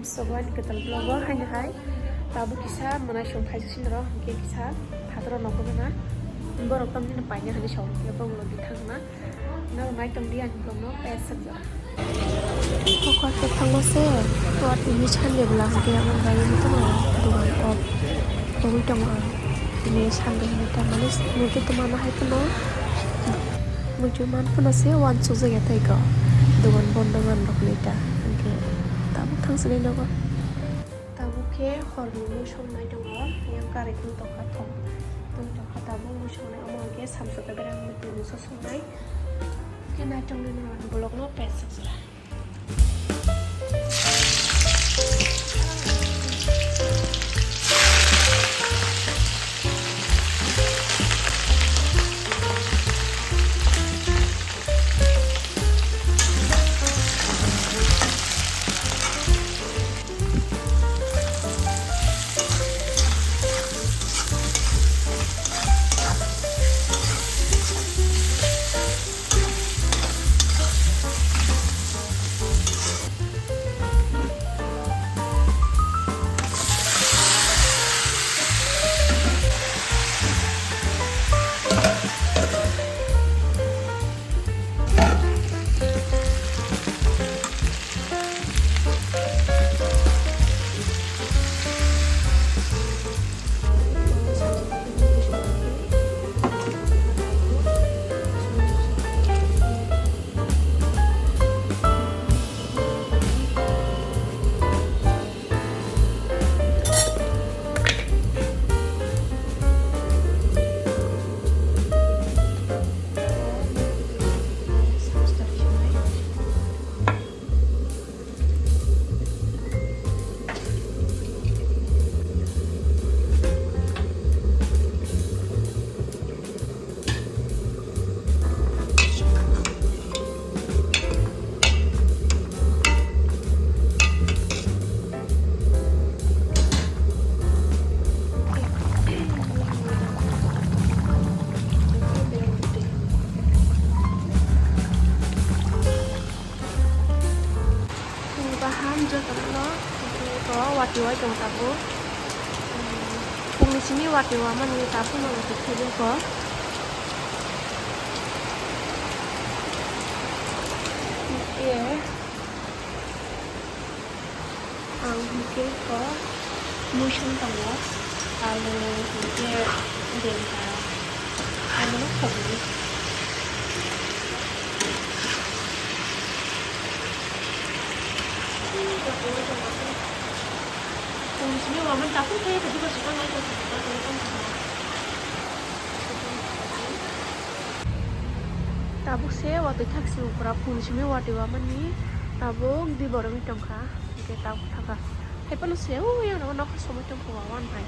soban ketal blogo hai tabu kisa mana shong khai sin ro ke kisa thadro no ko na borok tam ni paina hani shong ke bong lo di thang na mai tam di an blong no pe sak ja ko ke thang se to at ni chan le bla ke amon gai ni to duan op to wi tong a ni chan le ni ta manis mu ke to mana hai to no mu ju man puna se wan chu ja tai ko duan bon duan rok ni ta ke tabu thang se no ko tabu ke horni mu shong nai dong yang kare kun to ka thong tung to ka tabu mu shong nai amon ke sam sa ta berang mu tu so so nai ke na tong ni no blog no pe sak sa watiwa jong tabu pung di sini watiwa man ni tabu mau dikit ko iya ang mungkin ko musim tangga kalau dia denta anu kopi Fungsinya waman tapi kayak tadi pas suka naik tabuk se waktu taksi ukura fungsinya waktu waman ni tabuk di borong itu kan kayak tabuk taka hai panu se yang nama nak semua itu kawan hai